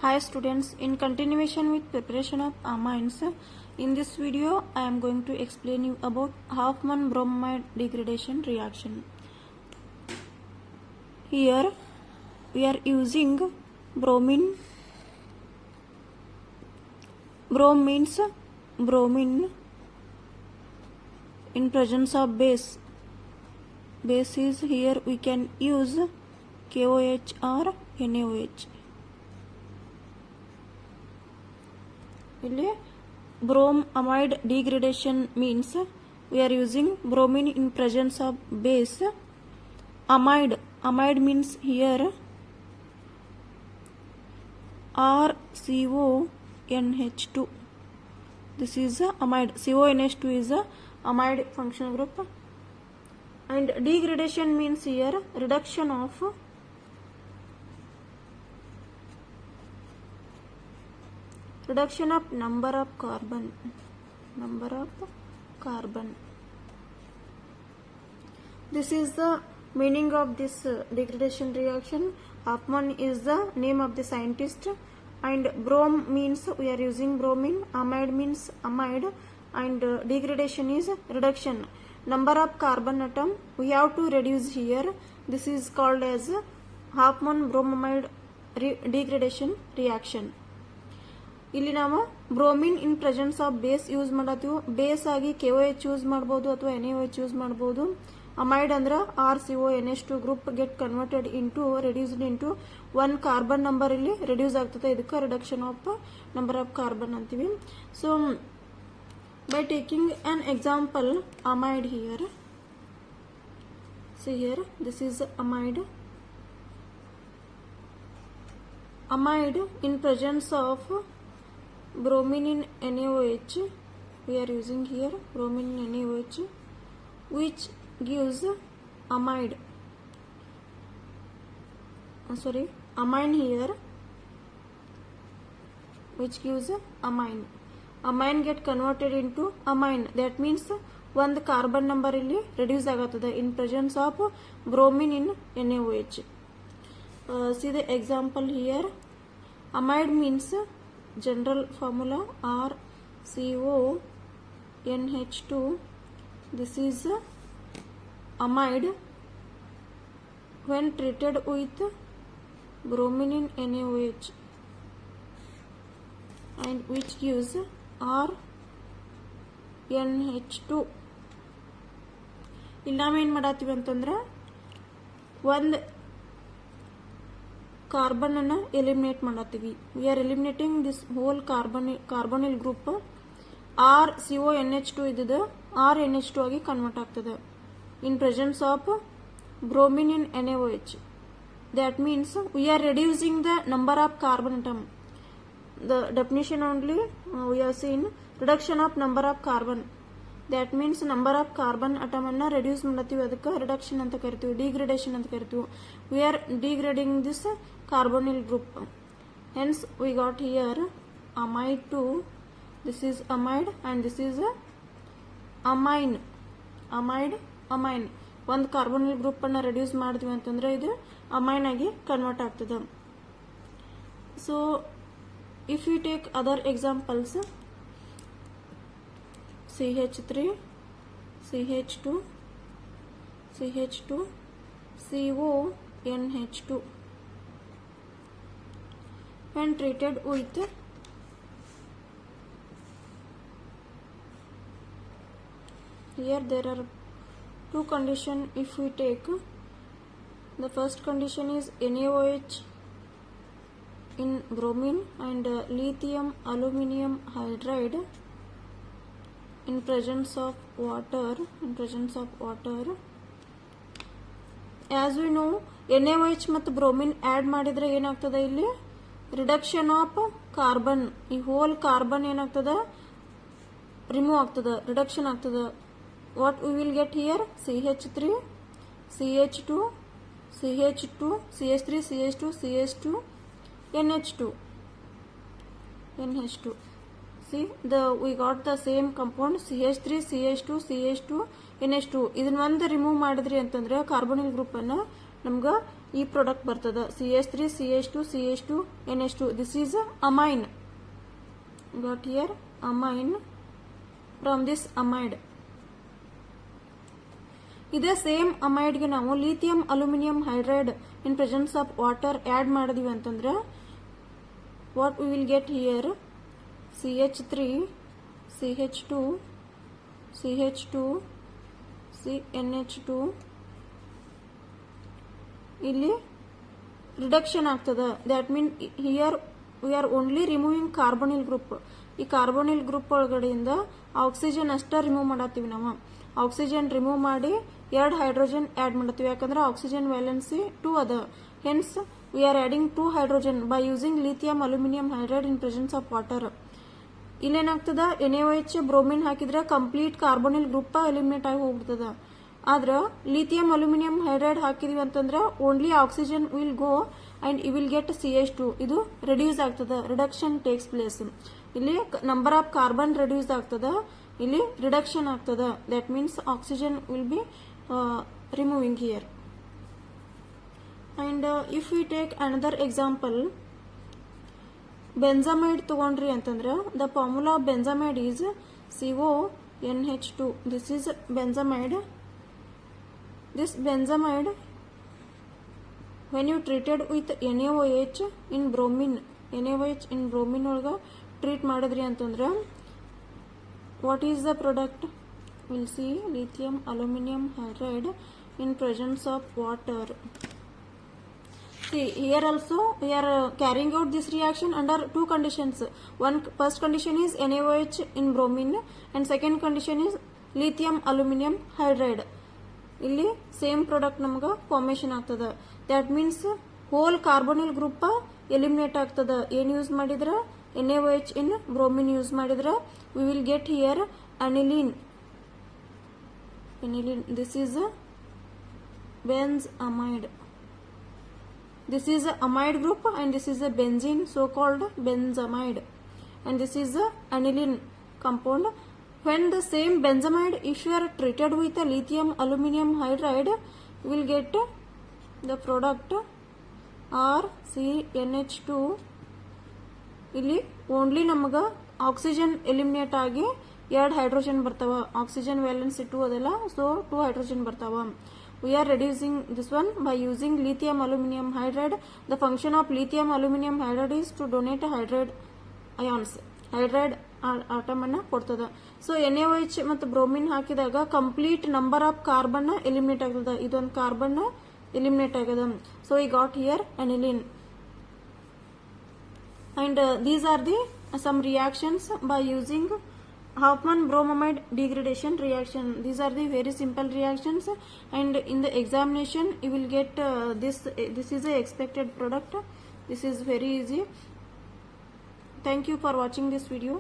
Hi students, in continuation with preparation of amines, in this video I am going to explain you about Hofmann bromide degradation reaction. Here we are using bromine. Brom means bromine in presence of base. Base is here we can use KOH or NaOH. Bromamide degradation means we are using bromine in presence of base. Amide means here RCONH2. This is a amide. CONH2 is a amide functional group. And degradation means here reduction of number of carbon. This is the meaning of this degradation reaction. Hofmann is the name of the scientist, and brom means we are using bromine, amide means amide, and degradation is reduction. Number of carbon atom we have to reduce here. This is called as Hofmann bromamide degradation reaction. ಇಲ್ಲಿ ನಾವು bromine in presence of base use ಮಾಡತ್ತೀವಿ. Base ಆಗಿ KOH use ಮಾಡಬಹುದು ಅಥವಾ NaOH use ಮಾಡಬಹುದು. Amide ಅಂದ್ರೆ RCONH2 group get converted into reduced into 1 carbon number ಇಲ್ಲಿ reduce ಆಗ್ತದೆ. ಇದಕ್ಕೆ reduction of number of carbon ಅಂತೀವಿ. So by taking an example amide here. See here, this is amide in presence of bromine in NaOH. We are using here bromine in NaOH, which gives amine here, which gives amine get converted into amine. That means one carbon number ಇಲ್ಲಿ reduce ಆಗುತ್ತದೆ in presence of bromine in NaOH. See the example here. Amide means general formula RCONH2. This is amide when treated with bromine in NaOH, and which gives RNH2. ಇಲ್ಲಿ ನಾವೇನು ಮಾಡತ್ತೀವಿ ಅಂತಂದ್ರೆ ಒಂದು carbon ಅನ್ನು eliminate ಮಾಡತ್ತೀವಿ. We are eliminating this whole carbonyl group. RCONH2 ಇದ್ದದ RNH2 ಆಗಿ convert ಆಗ್ತದೆ in presence of bromine in NaOH. That means we are reducing the number of carbon atom. The definition only we have seen reduction of number of carbon. That means number of carbon atom ಅನ್ನ reduce ಮಾಡತ್ತೀವಿ. ಅದಕ್ಕೆ reduction ಅಂತ ಕರಿತೀವಿ, degradation ಅಂತ ಕರಿತೀವಿ. We are degrading this carbonyl group. Hence we got here amide 2. This is amide and this is amine. ಒಂದು ಕಾರ್ಬೊನಿಲ್ group ಅನ್ನ reduce ಮಾಡಿದ್ವಿ ಅಂತಂದ್ರೆ ಇದು ಅಮೈನ್ ಆಗಿ ಕನ್ವರ್ಟ್ ಆಗ್ತದೆ. So if we take other examples, CH3, CH2, CONH2. When treated with here there are two conditions. If we take the first condition is NaOH in bromine and lithium aluminum hydride in presence of water. As we know, NaOH ಮತ್ತು bromine add ಮಾಡಿದ್ರೆ ಏನಾಗ್ತದೆ, ಇಲ್ಲಿ reduction of carbon. ಈ hole carbon ಏನಾಗ್ತದೆ, remove ಆಗ್ತದೆ, reduction ಆಗ್ತದೆ. What we will get here CH3, CH2, CH3, CH2, NH2. See, we got the same compound CH3, CH2, NH2. ಇದನ್ನ ಒಂದು ರಿಮೂವ್ ಮಾಡಿದ್ರಿ ಅಂತಂದ್ರೆ ಕಾರ್ಬೊನಿಲ್ ಗ್ರೂಪ್ ಅನ್ನ ನಮ್ಗೆ ಈ ಪ್ರಾಡಕ್ಟ್ ಬರ್ತದ CH3 CH2 CH2 NH2. This is amine. Got here amine from this amide. ಇದೇ same ಅಮೈಡ್ಗೆ ನಾವು lithium aluminium hydride in presence of water add ಮಾಡಿದೀವಿ ಅಂತಂದ್ರೆ what we will get here CH3 CH2 CH2 NH2 ಇಲ್ಲಿ reduction ಆಗ್ತದ. That mean here we are only removing carbonyl group. ಈ carbonyl group ಒಳಗಡೆಯಿಂದ oxygen ಅಷ್ಟ remove ಮಾಡತ್ತೀವಿ ನಾವು. Oxygen remove ಮಾಡಿ 2 ಹೈಡ್ರೋಜನ್ ಆಡ್ ಮಾಡತ್ತೀವಿ. ಯಾಕಂದ್ರೆ ಆಕ್ಸಿಜನ್ ವ್ಯಾಲೆನ್ಸಿ 2 ಅದ. Hence we are adding 2 hydrogen by using lithium aluminium hydride in presence of water. ಇಲ್ಲೇನಾಗ್ತದ NaOH bromine ಹಾಕಿದ್ರೆ ಕಂಪ್ಲೀಟ್ ಕಾರ್ಬೊನಿಲ್ ಗ್ರೂಪ್ ಎಲಿಮಿನೇಟ್ ಆಗಿ ಹೋಗ್ಬಿಡ್ತದ. ಆದ್ರ ಲಿಥಿಯಂ ಅಲ್ಯೂಮಿನಿಯಂ ಹೈಡ್ರೈಡ್ ಹಾಕಿದೀವಿ ಅಂತಂದ್ರೆ only oxygen will go and you will get CH2. ಇದು reduce ಆಗ್ತದ. Reduction takes place. ಇಲ್ಲಿ ನಂಬರ್ ಆಫ್ ಕಾರ್ಬನ್ ರಿಡ್ಯೂಸ್ ಆಗ್ತದ, ಇಲ್ಲಿ ರಿಡಕ್ಷನ್ ಆಗ್ತದ. That means oxygen will be removing here. And if we take another example, benzamide ತಗೊಂಡ್ರಿ ಅಂತಂದ್ರೆ the formula of benzamide is CONH2. This is benzamide. This benzamide, when you treated with NaOH in bromine, NaOH in bromine ಒಳಗ treat ಮಾಡಿದ್ರಿ ಅಂತಂದ್ರೆ what is the product? We'll see lithium aluminum hydride in presence of water. See, here also we are carrying out this reaction under 2 conditions. First condition is NaOH in bromine and second condition is lithium aluminum hydride. ಇಲ್ಲಿ same product ನಮ್ಗೆ formation ಆಗ್ತದ. That means whole carbonyl group eliminate ಆಗ್ತದ. ಏನ್ use ಮಾಡಿದ್ರ NaOH in bromine use ಮಾಡಿದ್ರ we will get here aniline. This is benzamide. This is a amide group and this is a benzene, so called benzamide, and this is a aniline compound. When the same benzamide, if you are treated with a lithium aluminum hydride, you will get the product RCNH2. ಇಲ್ಲಿ only ನಮಗ oxygen eliminate ಆಗಿ 2 hydrogen ಬರ್ತಾವ. Oxygen valency 2 ಅದಲ್ಲ, so 2 hydrogen ಬರ್ತಾವ. We are reducing this one by using lithium aluminum hydride. The function of lithium aluminum hydride is to donate hydride ions. Hydride atom ಅನ್ನ ಕೊಡ್ತದ. So NaOH ಮತ್ತು bromine ಹಾಕಿದಾಗ complete number of carbon eliminate ಆಗ್ತದ. ಇದೊಂದು carbon eliminate ಆಗದ. So we got here aniline. And these are the some reactions by using Hoffman bromamide degradation reaction. These are the very simple reactions, and in the examination you will get this is a expected product. This is very easy. Thank you for watching this video.